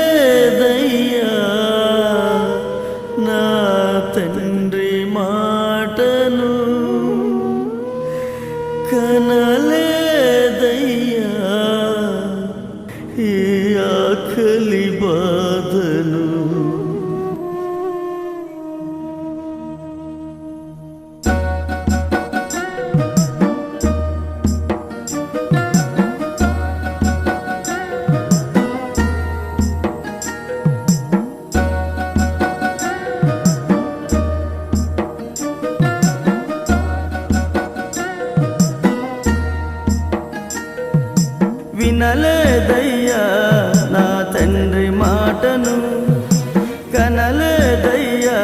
వినలేదయ్యా నా తండ్రి మాటను, కనలేదయ్యా ఈ ఆకలి బాధను. వినలేదయ్యా నా తండ్రి మాటను, కనలేదయ్యా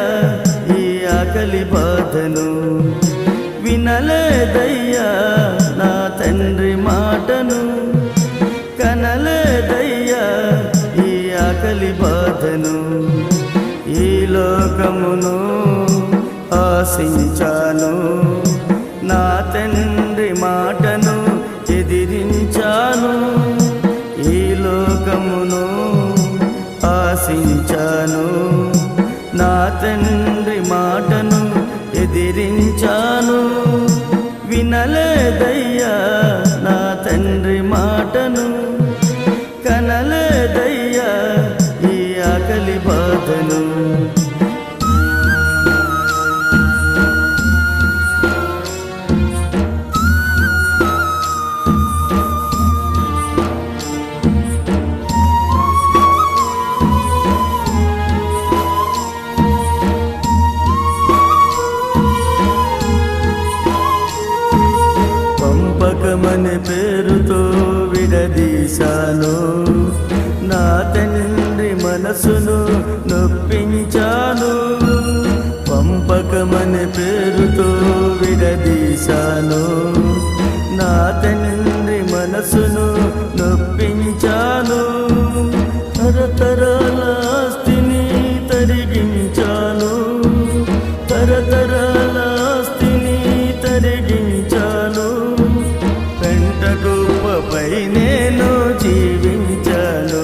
ఈ ఆకలి బాధను. వినలేదయ్యా నా తండ్రి మాటను, కనలేదయ్యా ఈ ఆకలి బాధను. ఈ లోకమును ఆశించాను, నా తండ్రి మాటను ఎదిరించాను. ఈ లోకమును ఆశించాను, నా తండ్రి మాటను ఎదిరించాను. వినలేదయ్యా నా తండ్రి మాటను, కనలేదయ్యా ఈ ఆకలి బాధను. పంపకమనే పేరుతో విడదీశాను, నా తండ్రి మనసును నొప్పించాను. పంపకమనే పేరుతో విడదీశాను, నా తండ్రి మనసును నొప్పించాను. తరతరాల ఆస్తిని తరిగించాను, తరతరాల ఆస్తిని తరిగించాను. పెంట కుప్పపై నేను జీవించాను,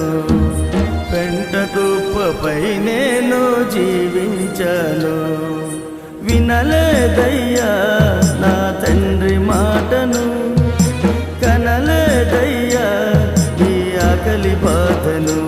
పెంట కుప్పపై నేను జీవించాను. వినలేదయ్యా నా తండ్రి మాటను, కనలేదయ్యా ఈ ఆకలి బాధను.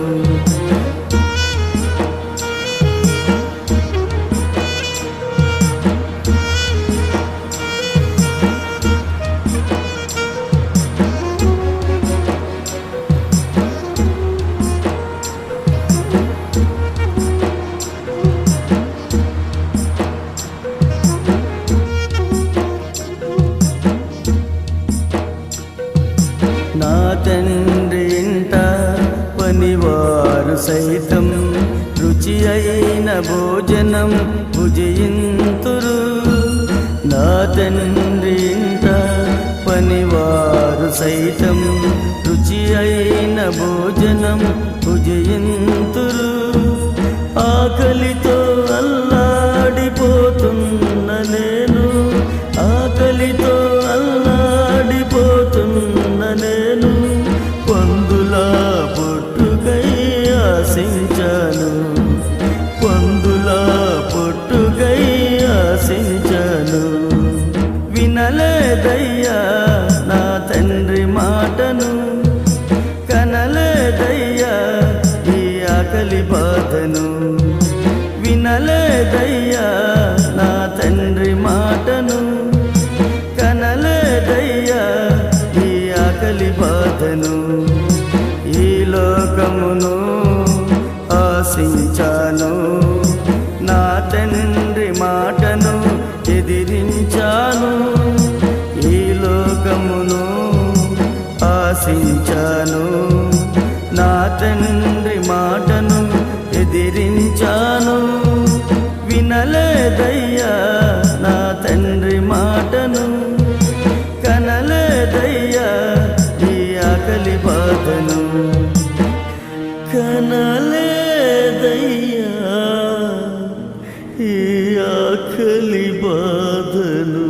నా తండ్రి ఇంట పనివారు సైతం రుచి అయిన భోజనం భుజింతురు. నా తండ్రి ఇంట పనివారు సైతం రుచి అయిన భోజనం భుజింతురు. ఆకలితో అల్లాడిపోతున్న నేను, ఆకలితో అల్లాడిపోతున్న నేను, పందులా పొట్టుకై ఆశించాను, పందులా పొట్టుకై ఆశించాను. వినలేదయ్యా నా తండ్రి మాటను, కనలేదయ్యా ఈ ఆకలి బాధను. వినలేదయ్యా నా తండ్రి మాటను, కనలేదయ్యా ఈ ఆకలి బాధను. ఈ లోకమును ఆశించాను, నా తండ్రి మాటను ఎదిరించాను. ఈ లోకమును ఆశించాను, నా తండ్రి మాటను ఎదిరించాను. వినలేదయ్యా నా తండ్రి మాటను, కనలేదయ్యా బాధను కనలేదయ్యా ఈ ఆకలి బాధను.